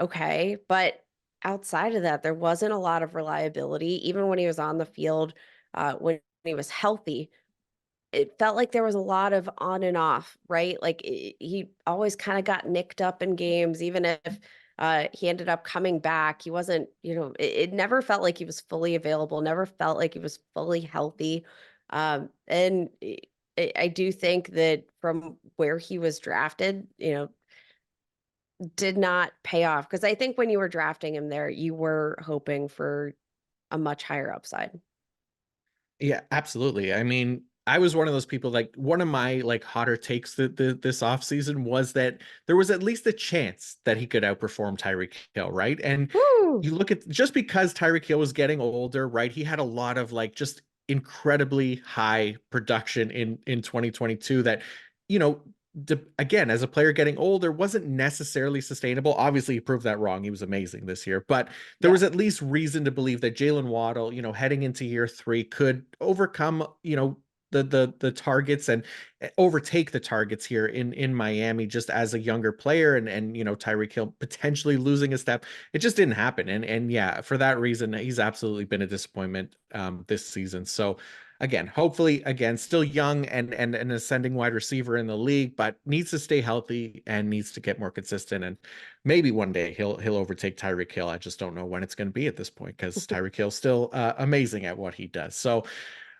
okay, but outside of that, there wasn't a lot of reliability. Even when he was on the field, when he was healthy, it felt like there was a lot of on and off, right? Like he always kind of got nicked up in games, even if he ended up coming back. He wasn't, it never felt like he was fully available, never felt like he was fully healthy. And I do think that from where he was drafted, did not pay off because I think when you were drafting him there, you were hoping for a much higher upside. Yeah, absolutely. I mean, I was one of those people, like one of my like hotter takes this offseason was that there was at least a chance that he could outperform Tyreek Hill, right? And Woo! you look at just because Tyreek Hill was getting older, right? He had a lot of like just incredibly high production in 2022 that, you know, again, as a player getting older, wasn't necessarily sustainable. Obviously, he proved that wrong. He was amazing this year, but there Yeah. was at least reason to believe that Jalen Waddle, heading into year three, could overcome, the targets and overtake the targets here in Miami just as a younger player, and Tyreek Hill potentially losing a step. It just didn't happen. And yeah, for that reason, he's absolutely been a disappointment this season. So again, hopefully, again, still young and an ascending wide receiver in the league, but needs to stay healthy and needs to get more consistent. And maybe one day he'll overtake Tyreek Hill. I just don't know when it's going to be at this point, because Tyreek Hill's still amazing at what he does. So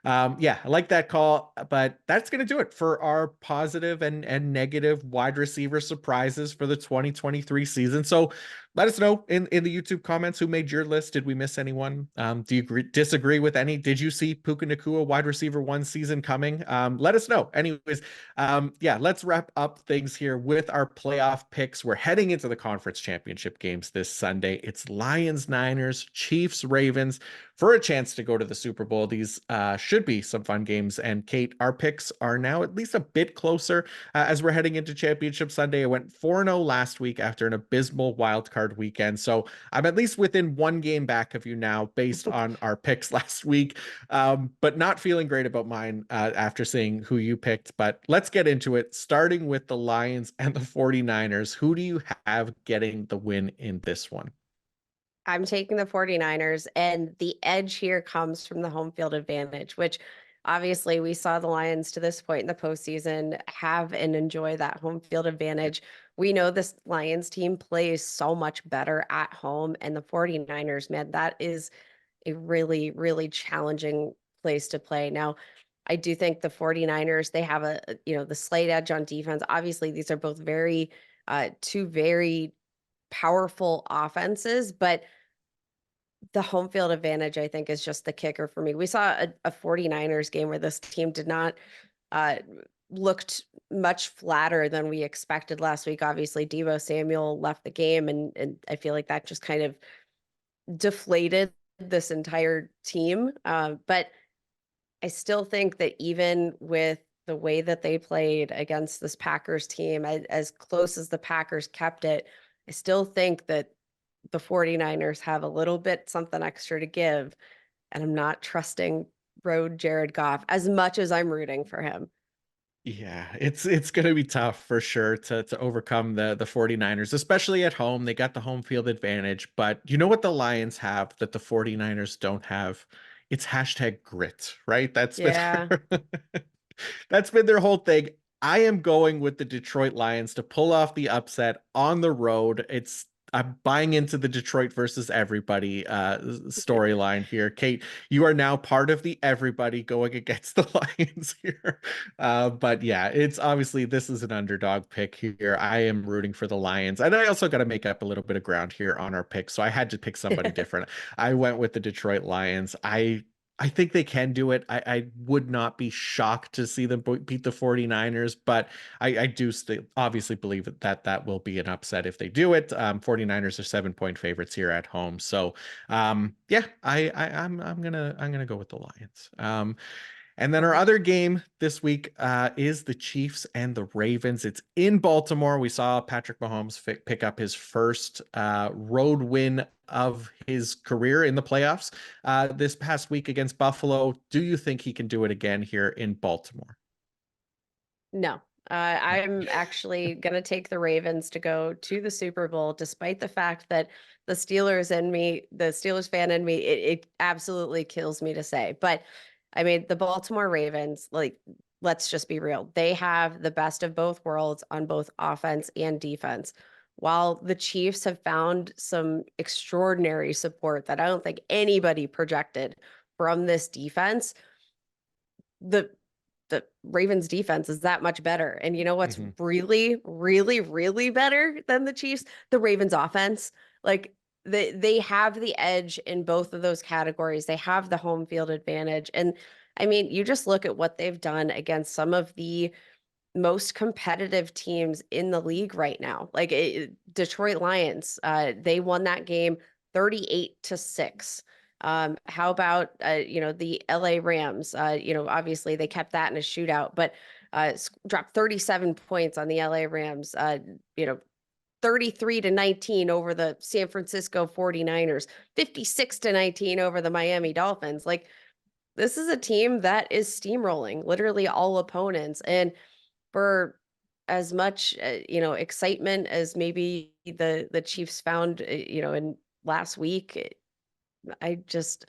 yeah, I like that call, but that's going to do it for our positive and negative wide receiver surprises for the 2023 season. So let us know in the YouTube comments who made your list. Did we miss anyone? Do you disagree with any? Did you see Puka Nacua wide receiver one season coming? Let us know. Anyways, yeah, let's wrap up things here with our playoff picks. We're heading into the conference championship games this Sunday. It's Lions, Niners, Chiefs, Ravens for a chance to go to the Super Bowl. These should be some fun games. And Kate, our picks are now at least a bit closer as we're heading into Championship Sunday. I went 4-0 last week after an abysmal wildcard weekend. So I'm at least within one game back of you now based on our picks last week, but not feeling great about mine after seeing who you picked. But let's get into it, starting with the Lions and the 49ers. Who do you have getting the win in this one? I'm taking the 49ers, and the edge here comes from the home field advantage, which obviously we saw the Lions to this point in the postseason have and enjoy that home field advantage. We know this Lions team plays so much better at home, and the 49ers, man, that is a really, really challenging place to play. Now, I do think the 49ers, they have the slight edge on defense. Obviously, these are both two very powerful offenses, but the home field advantage, I think, is just the kicker for me. We saw a 49ers game where this team did not uh, looked much flatter than we expected last week. Obviously, Deebo Samuel left the game, and I feel like that just kind of deflated this entire team. But I still think that even with the way that they played against this Packers team, as close as the Packers kept it, I still think that the 49ers have a little bit something extra to give, and I'm not trusting road Jared Goff as much as I'm rooting for him. Yeah, it's going to be tough for sure to overcome the 49ers, especially at home. They got the home field advantage, but you know what the Lions have that the 49ers don't have? It's hashtag grit, right? That's been Yeah. that's been their whole thing. I am going with the Detroit Lions to pull off the upset on the road. I'm buying into the Detroit versus everybody storyline here. Kate, you are now part of the everybody going against the Lions here. But yeah, it's obviously this is an underdog pick here. I am rooting for the Lions. And I also got to make up a little bit of ground here on our pick. So I had to pick somebody different. I went with the Detroit Lions. I think they can do it. I would not be shocked to see them beat the 49ers, but I do obviously believe that will be an upset if they do it. 49ers are 7-point favorites here at home. So yeah, I'm gonna go with the Lions. And then our other game this week is the Chiefs and the Ravens. It's in Baltimore. We saw Patrick Mahomes pick up his first road win of his career in the playoffs this past week against Buffalo. Do you think he can do it again here in Baltimore? No. No. I'm actually going to take the Ravens to go to the Super Bowl, despite the fact that the Steelers fan in me, it absolutely kills me to say. But I mean, the Baltimore Ravens, like, let's just be real. They have the best of both worlds on both offense and defense. While the Chiefs have found some extraordinary support that I don't think anybody projected from this defense, the the Ravens defense is that much better. And you know what's Mhm. really, really, really better than the Chiefs? The Ravens offense. Like they have the edge in both of those categories. They have the home field advantage. And I mean, you just look at what they've done against some of the most competitive teams in the league right now. Detroit Lions, they won that game 38-6. How about the LA Rams? Obviously they kept that in a shootout, but dropped 37 points on the LA Rams. 33-19 over the San Francisco 49ers, 56-19 over the Miami Dolphins. Like, this is a team that is steamrolling literally all opponents. And for as much excitement as maybe the Chiefs found in last week, I just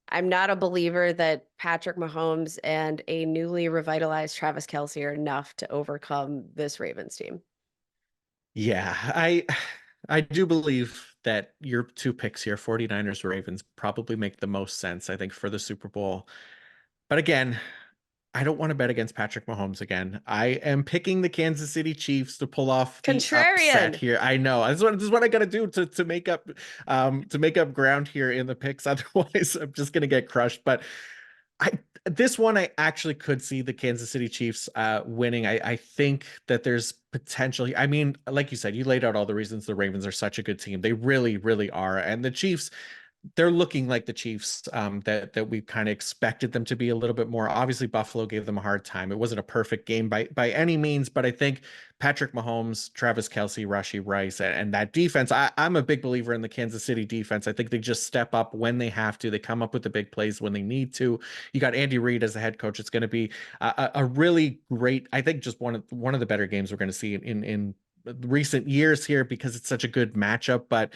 I'm not a believer that Patrick Mahomes and a newly revitalized Travis Kelce are enough to overcome this Ravens team. Yeah, I do believe that your two picks here, 49ers Ravens, probably make the most sense, I think, for the Super Bowl. But again, I don't want to bet against Patrick Mahomes again. I am picking the Kansas City Chiefs to pull off the upset Contrarian. here. I know. This is what I gotta do to make up ground here in the picks. Otherwise, I'm just gonna get crushed. But I this one I actually could see the Kansas City Chiefs winning. I think that there's potential. I mean, like you said, you laid out all the reasons the Ravens are such a good team. They really, really are. And the Chiefs, they're looking like the Chiefs that we kind of expected them to be a little bit more. Obviously, Buffalo gave them a hard time. It wasn't a perfect game by any means, but I think Patrick Mahomes, Travis Kelce, Rashee Rice, and that defense. I'm a big believer in the Kansas City defense. I think they just step up when they have to. They come up with the big plays when they need to. You got Andy Reid as the head coach. It's going to be a really great. I think just one of the better games we're going to see in recent years here because it's such a good matchup. But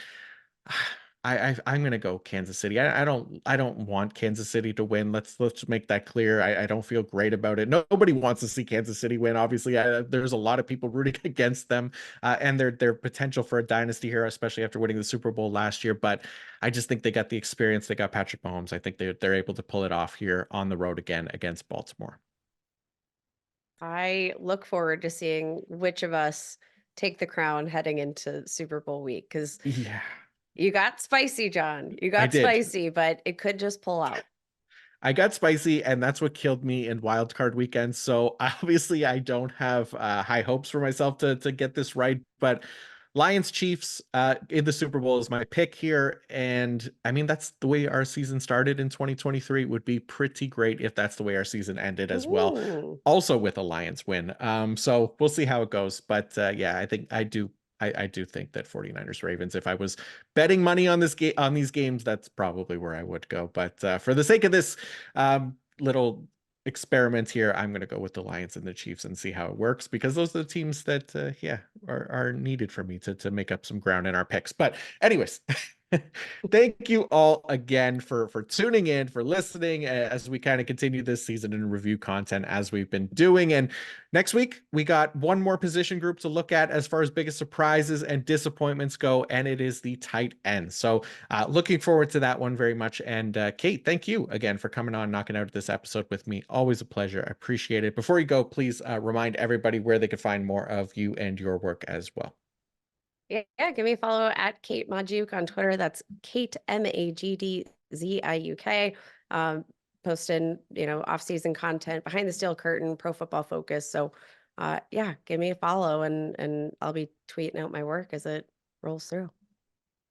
I'm gonna go Kansas City. I don't want Kansas City to win. Let's make that clear. I don't feel great about it. Nobody wants to see Kansas City win. Obviously, there's a lot of people rooting against them and their potential for a dynasty here, especially after winning the Super Bowl last year. But I just think they got the experience. They got Patrick Mahomes. I think they're able to pull it off here on the road again against Baltimore. I look forward to seeing which of us take the crown heading into Super Bowl week, because Yeah, you got spicy, John. You I got did. spicy, but it could just pull out. I got spicy, and that's what killed me in wild card weekend. So obviously, I don't have high hopes for myself to get this right. But Lions Chiefs in the Super Bowl is my pick here, and I mean that's the way our season started in 2023. It would be pretty great if that's the way our season ended as well. Ooh. Also with a Lions win. So we'll see how it goes. But yeah, I think I do think that 49ers Ravens, if I was betting money on this game on these games, that's probably where I would go. But for the sake of this little experiment here, I'm going to go with the Lions and the Chiefs and see how it works because those are the teams that yeah are needed for me to make up some ground in our picks. But anyways, thank you all again for tuning in, for listening as we kind of continue this season and review content as we've been doing. And next week, we got one more position group to look at as far as biggest surprises and disappointments go, and it is the tight end. So looking forward to that one very much. And Kate, thank you again for coming on, knocking out this episode with me. Always a pleasure. I appreciate it. Before you go, please remind everybody where they could find more of you and your work as well. Yeah, give me a follow at Kate Magdziuk on Twitter. That's Kate Magdziuk. Posting, off-season content, behind the steel curtain, pro football focus. So yeah, give me a follow and I'll be tweeting out my work as it rolls through.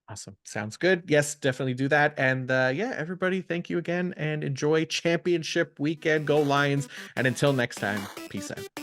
Awesome. Sounds good. Yes, definitely do that. And yeah, everybody, thank you again and enjoy championship weekend. Go Lions. And until next time, peace out.